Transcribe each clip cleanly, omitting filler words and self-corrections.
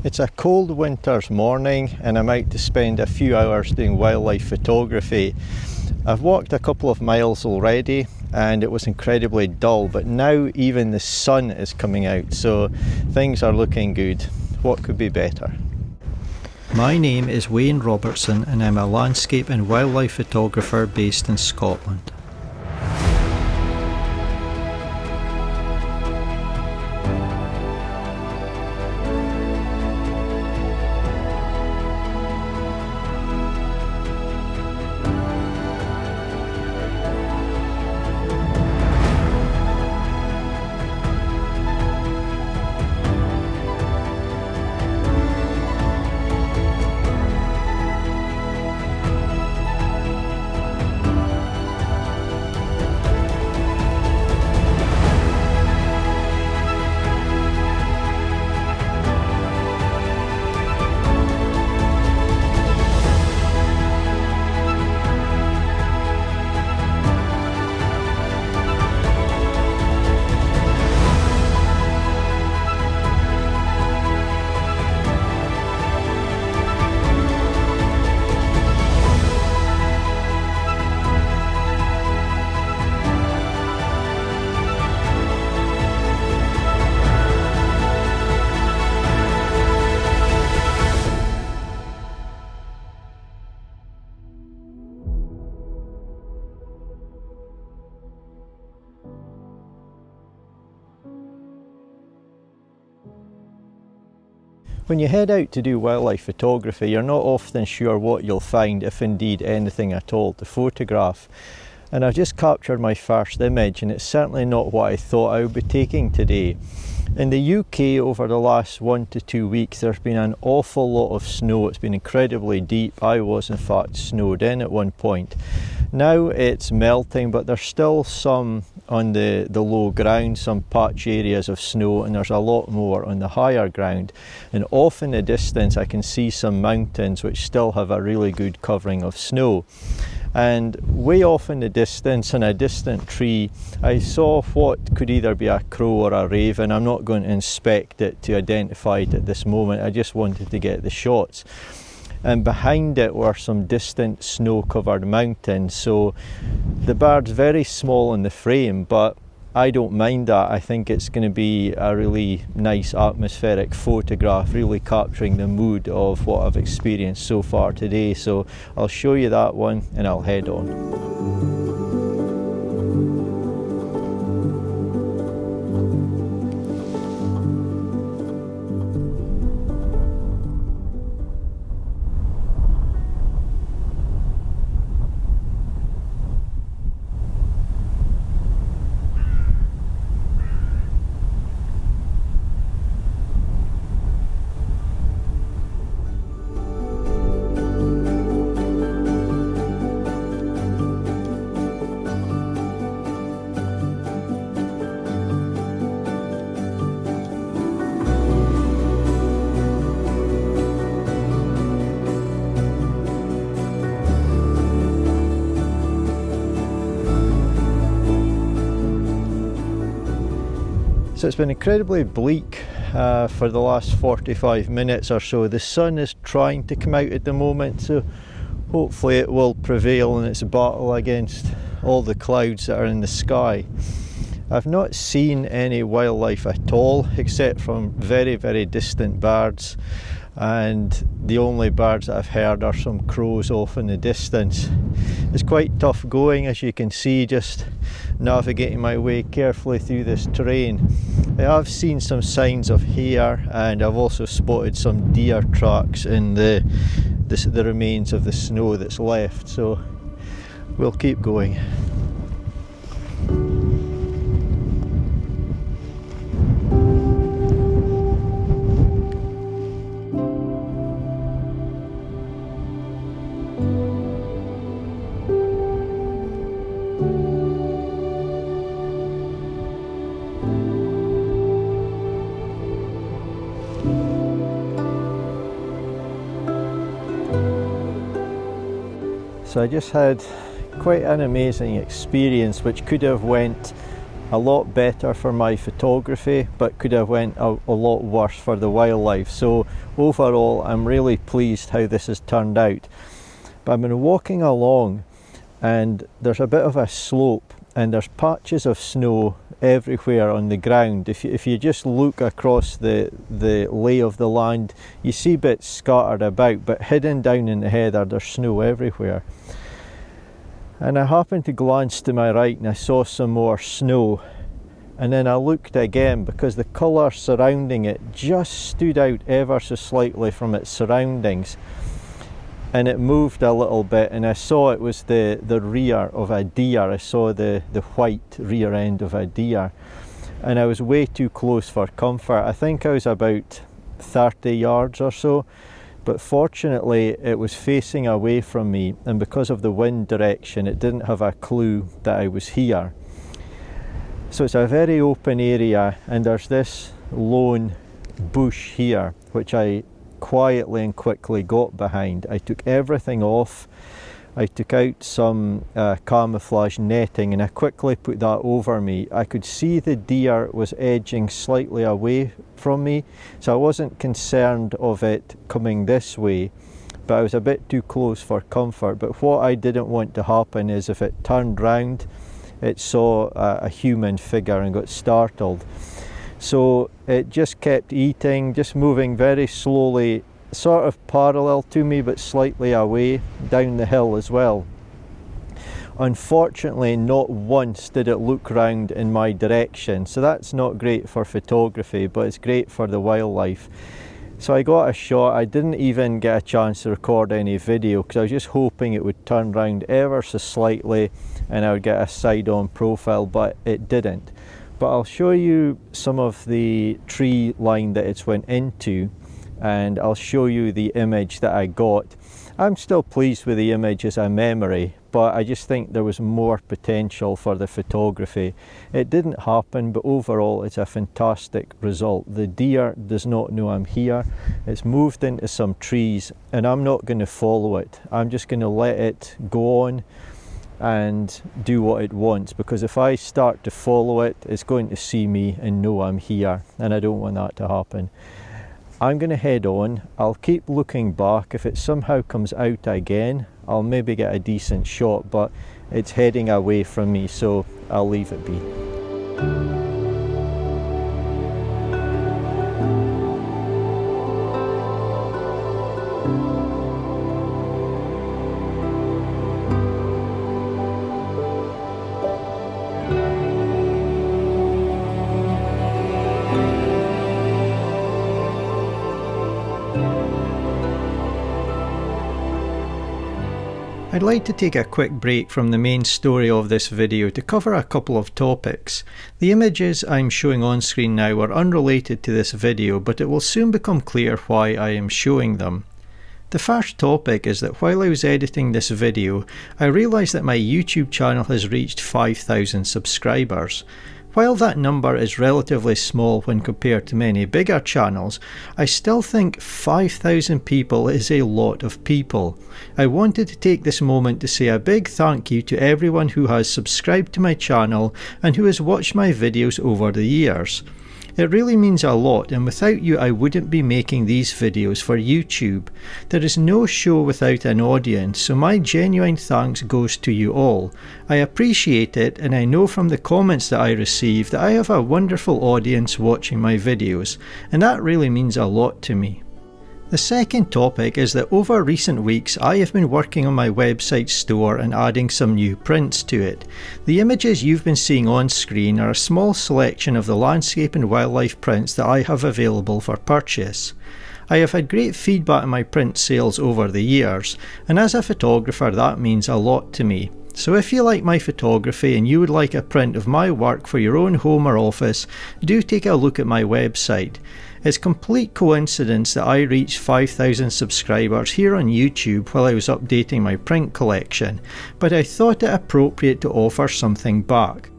It's a cold winter's morning and I'm out to spend a few hours doing wildlife photography. I've walked a couple of miles already and it was incredibly dull, but now even the sun is coming out, so things are looking good. What could be better? My name is Wayne Robertson and I'm a landscape and wildlife photographer based in Scotland. When you head out to do wildlife photography, you're not often sure what you'll find, if indeed anything at all, to photograph. And I've just captured my first image and it's certainly not what I thought I would be taking today. In the UK over the last 1 to 2 weeks there's been an awful lot of snow. It's been incredibly deep. I was in fact snowed in at one point. Now it's melting, but there's still some on the low ground, some patch areas of snow, and there's a lot more on the higher ground. And off in the distance I can see some mountains which still have a really good covering of snow. And way off in the distance, in a distant tree, I saw what could either be a crow or a raven. I'm not going to inspect it to identify it at this moment, I just wanted to get the shots. And behind it were some distant snow-covered mountains, so the bird's very small in the frame, but I don't mind that. I think it's going to be a really nice atmospheric photograph, really capturing the mood of what I've experienced so far today. So I'll show you that one and I'll head on. So it's been incredibly bleak for the last 45 minutes or so. The sun is trying to come out at the moment, so hopefully it will prevail in its battle against all the clouds that are in the sky. I've not seen any wildlife at all, except from very, very distant birds, and the only birds that I've heard are some crows off in the distance. It's quite tough going, as you can see, just navigating my way carefully through this terrain. I have seen some signs of hare and I've also spotted some deer tracks in the remains of the snow that's left, so we'll keep going. So I just had quite an amazing experience which could have went a lot better for my photography, but could have went a lot worse for the wildlife. So overall, I'm really pleased how this has turned out. But I've been walking along and there's a bit of a slope and there's patches of snow everywhere on the ground. If you just look across the lay of the land, you see bits scattered about, but hidden down in the heather there's snow everywhere. And I happened to glance to my right and I saw some more snow, and then I looked again because the colour surrounding it just stood out ever so slightly from its surroundings, and it moved a little bit, and I saw it was the rear of a deer. I saw the white rear end of a deer, and I was way too close for comfort. I think I was about 30 yards or so, but fortunately it was facing away from me, and because of the wind direction it didn't have a clue that I was here. So it's a very open area, and there's this lone bush here which I quietly and quickly got behind. I took everything off. I took out some camouflage netting and I quickly put that over me. I could see the deer was edging slightly away from me, so I wasn't concerned of it coming this way, but I was a bit too close for comfort. But what I didn't want to happen is if it turned round, it saw a human figure and got startled. So it just kept eating, just moving very slowly, sort of parallel to me but slightly away down the hill as well. Unfortunately, not once did it look round in my direction, so that's not great for photography, but it's great for the wildlife. So I got a shot. I didn't even get a chance to record any video because I was just hoping it would turn round ever so slightly and I would get a side-on profile, but it didn't. But I'll show you some of the tree line that it's went into, and I'll show you the image that I got. I'm still pleased with the image as a memory, but I just think there was more potential for the photography. It didn't happen, but overall it's a fantastic result. The deer does not know I'm here. It's moved into some trees and I'm not going to follow it. I'm just going to let it go on and do what it wants, because if I start to follow it, it's going to see me and know I'm here, and I don't want that to happen. I'm going to head on. I'll keep looking back. If it somehow comes out again, I'll maybe get a decent shot, but it's heading away from me, so I'll leave it be. I'd like to take a quick break from the main story of this video to cover a couple of topics. The images I'm showing on screen now are unrelated to this video, but it will soon become clear why I am showing them. The first topic is that while I was editing this video, I realised that my YouTube channel has reached 5,000 subscribers. While that number is relatively small when compared to many bigger channels, I still think 5,000 people is a lot of people. I wanted to take this moment to say a big thank you to everyone who has subscribed to my channel and who has watched my videos over the years. It really means a lot, and without you I wouldn't be making these videos for YouTube. There is no show without an audience, so my genuine thanks goes to you all. I appreciate it, and I know from the comments that I receive that I have a wonderful audience watching my videos, and that really means a lot to me. The second topic is that over recent weeks I have been working on my website store and adding some new prints to it. The images you've been seeing on screen are a small selection of the landscape and wildlife prints that I have available for purchase. I have had great feedback on my print sales over the years, and as a photographer that means a lot to me. So if you like my photography and you would like a print of my work for your own home or office, do take a look at my website. It's complete coincidence that I reached 5,000 subscribers here on YouTube while I was updating my print collection, but I thought it appropriate to offer something back.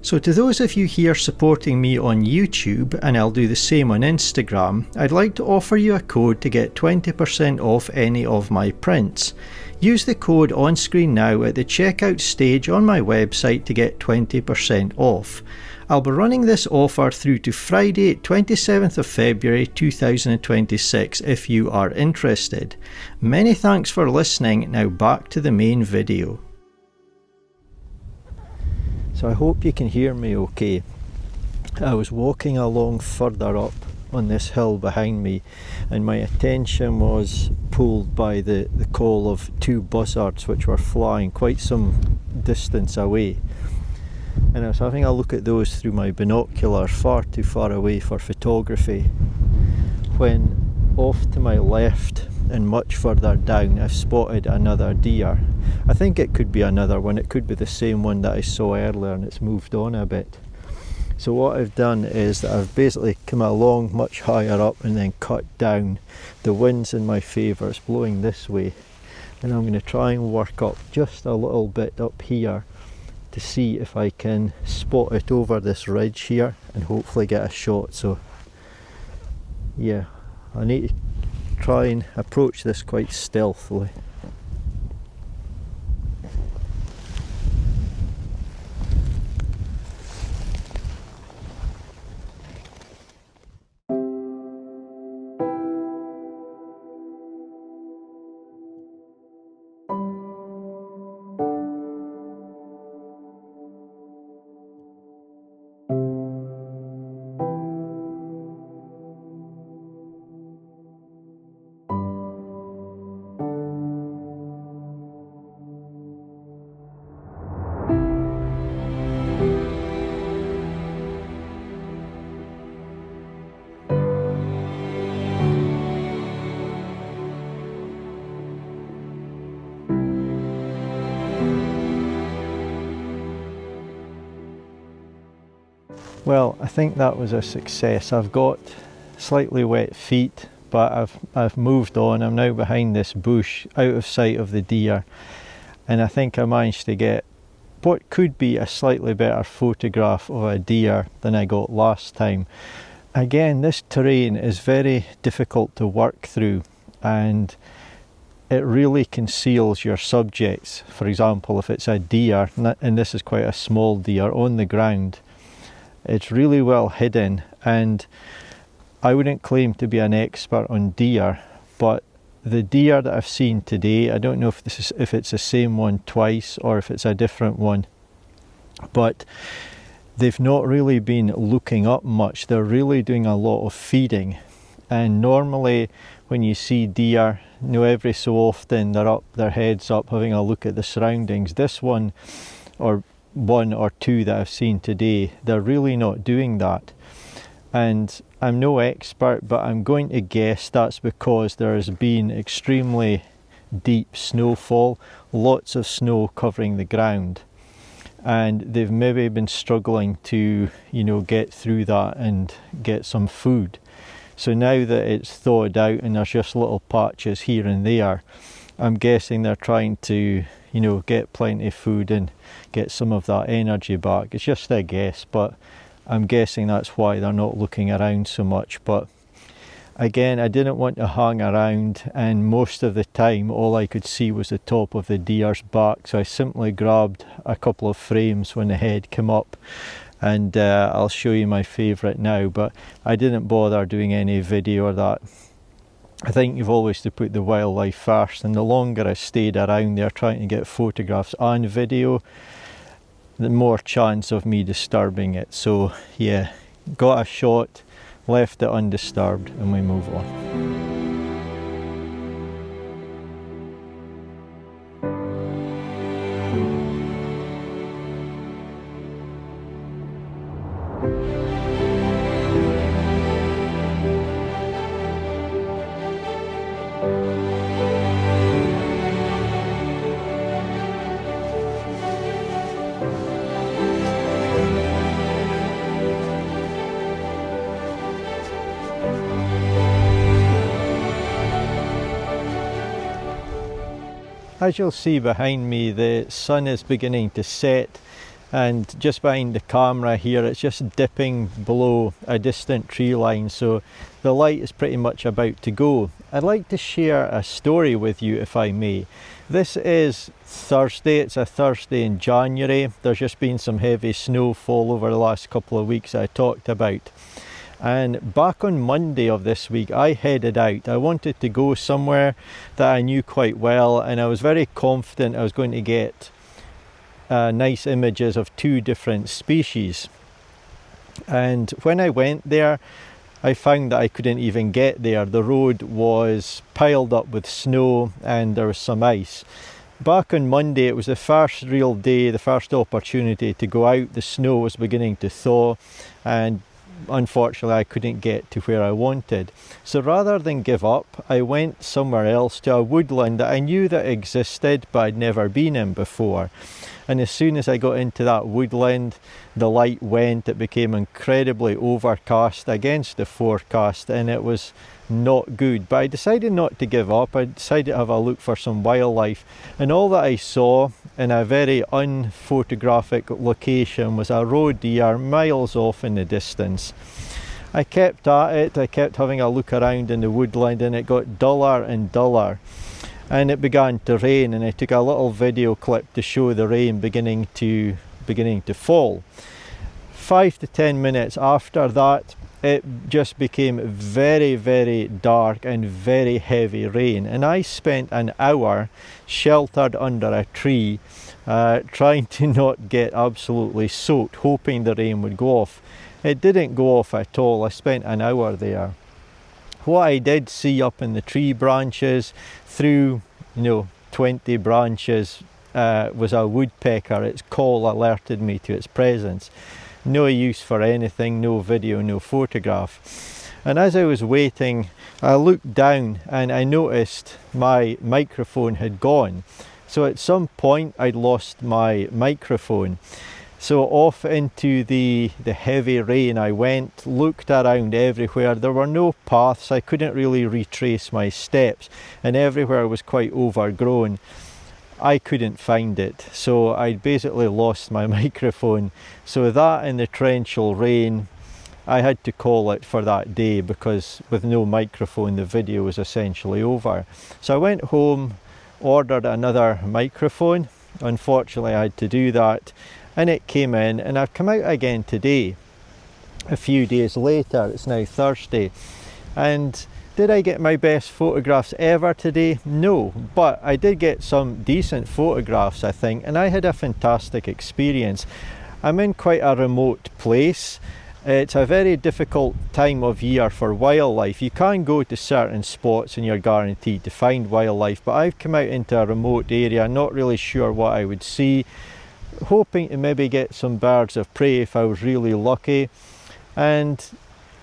So to those of you here supporting me on YouTube, and I'll do the same on Instagram, I'd like to offer you a code to get 20% off any of my prints. Use the code on screen now at the checkout stage on my website to get 20% off. I'll be running this offer through to Friday 27th of February 2026 if you are interested. Many thanks for listening. Now back to the main video. So I hope you can hear me okay. I was walking along further up on this hill behind me, and my attention was pulled by the call of two buzzards which were flying quite some distance away. And I was having a look at those through my binocular, far too far away for photography, when off to my left and much further down I've spotted another deer. I think it could be another one, it could be the same one that I saw earlier and it's moved on a bit. So what I've done is that I've basically come along much higher up and then cut down. The wind's in my favour, it's blowing this way, and I'm going to try and work up just a little bit up here to see if I can spot it over this ridge here and hopefully get a shot. So yeah, I need to try and approach this quite stealthily. Well, I think that was a success. I've got slightly wet feet, but I've moved on. I'm now behind this bush, out of sight of the deer, and I think I managed to get what could be a slightly better photograph of a deer than I got last time. Again, this terrain is very difficult to work through, and it really conceals your subjects. For example, if it's a deer, and this is quite a small deer on the ground, it's really well hidden, and I wouldn't claim to be an expert on deer, but the deer that I've seen today, I don't know if it's the same one twice or if it's a different one, but they've not really been looking up much. They're really doing a lot of feeding, and normally when you see deer, every so often they're up, their heads up, having a look at the surroundings. This one, or one or two that I've seen today, they're really not doing that. And I'm no expert, but I'm going to guess that's because there has been extremely deep snowfall, lots of snow covering the ground, and they've maybe been struggling to, get through that and get some food. So now that it's thawed out and there's just little patches here and there, I'm guessing they're trying to get plenty of food and get some of that energy back. It's just a guess, but I'm guessing that's why they're not looking around so much. But again, I didn't want to hang around, and most of the time all I could see was the top of the deer's back, so I simply grabbed a couple of frames when the head came up, and I'll show you my favourite now, but I didn't bother doing any video or that. I think you've always to put the wildlife first, and the longer I stayed around there trying to get photographs and video, the more chance of me disturbing it. So yeah, got a shot, left it undisturbed, and we move on. As you'll see behind me, the sun is beginning to set, and just behind the camera here it's just dipping below a distant tree line, so the light is pretty much about to go. I'd like to share a story with you, if I may. This is Thursday, it's a Thursday in January. There's just been some heavy snowfall over the last couple of weeks I talked about. And back on Monday of this week, I headed out. I wanted to go somewhere that I knew quite well, and I was very confident I was going to get nice images of two different species. And when I went there, I found that I couldn't even get there. The road was piled up with snow and there was some ice. Back on Monday, it was the first real day, the first opportunity to go out. The snow was beginning to thaw, and unfortunately I couldn't get to where I wanted. So rather than give up, I went somewhere else, to a woodland that I knew that existed but I'd never been in before. And as soon as I got into that woodland, the light went, it became incredibly overcast against the forecast, and it was not good. But I decided not to give up. I decided to have a look for some wildlife, and all that I saw in a very unphotographic location was a roe deer miles off in the distance. I kept at it, I kept having a look around in the woodland, and it got duller and duller. And it began to rain, and I took a little video clip to show the rain beginning to fall. 5 to 10 minutes after that, it just became very, very dark and very heavy rain, and I spent an hour sheltered under a tree trying to not get absolutely soaked, hoping the rain would go off. It didn't go off at all. I spent an hour there. What I did see up in the tree branches, through 20 branches, was a woodpecker. Its call alerted me to its presence. No use for anything, no video, no photograph. And as I was waiting, I looked down and I noticed my microphone had gone. So at some point I'd lost my microphone. So off into the heavy rain I went, looked around everywhere. There were no paths, I couldn't really retrace my steps, and everywhere was quite overgrown. I couldn't find it, so I'd basically lost my microphone. So that and the torrential rain, I had to call it for that day, because with no microphone the video was essentially over. So I went home, ordered another microphone. Unfortunately I had to do that, and it came in, and I've come out again today, a few days later. It's now Thursday, and did I get my best photographs ever today? No, but I did get some decent photographs, I think, and I had a fantastic experience. I'm in quite a remote place. It's a very difficult time of year for wildlife. You can go to certain spots and you're guaranteed to find wildlife, but I've come out into a remote area, not really sure what I would see, hoping to maybe get some birds of prey if I was really lucky. And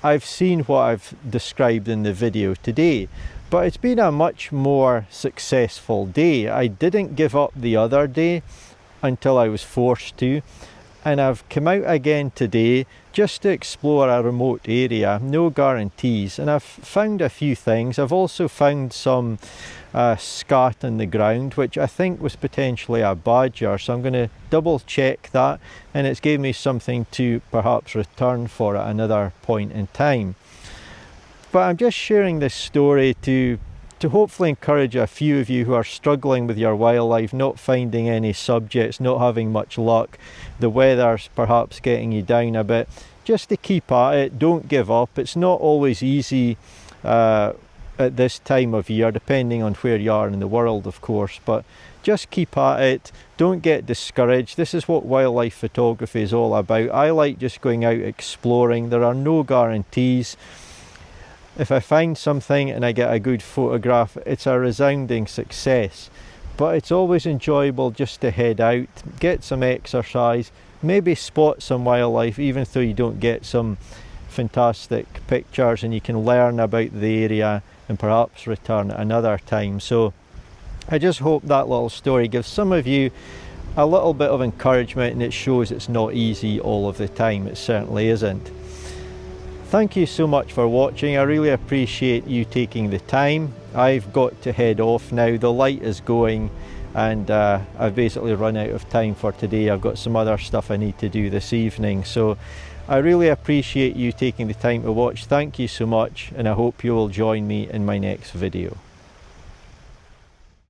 I've seen what I've described in the video today, but it's been a much more successful day. I didn't give up the other day until I was forced to, and I've come out again today just to explore a remote area, no guarantees, and I've found a few things. I've also found some scat on the ground, which I think was potentially a badger, so I'm going to double check that, and it's gave me something to perhaps return for at another point in time. But I'm just sharing this story to hopefully encourage a few of you who are struggling with your wildlife, not finding any subjects, not having much luck, the weather's perhaps getting you down a bit, just to keep at it, don't give up. It's not always easy at this time of year, depending on where you are in the world, of course, but just keep at it, don't get discouraged. This is what wildlife photography is all about. I like just going out exploring. There are no guarantees. If I find something and I get a good photograph, it's a resounding success. But it's always enjoyable just to head out, get some exercise, maybe spot some wildlife, even though you don't get some fantastic pictures, and you can learn about the area and perhaps return another time. So I just hope that little story gives some of you a little bit of encouragement, and it shows it's not easy all of the time. It certainly isn't. Thank you so much for watching. I really appreciate you taking the time. I've got to head off now. The light is going and I've basically run out of time for today. I've got some other stuff I need to do this evening, so I really appreciate you taking the time to watch. Thank you so much, and I hope you will join me in my next video.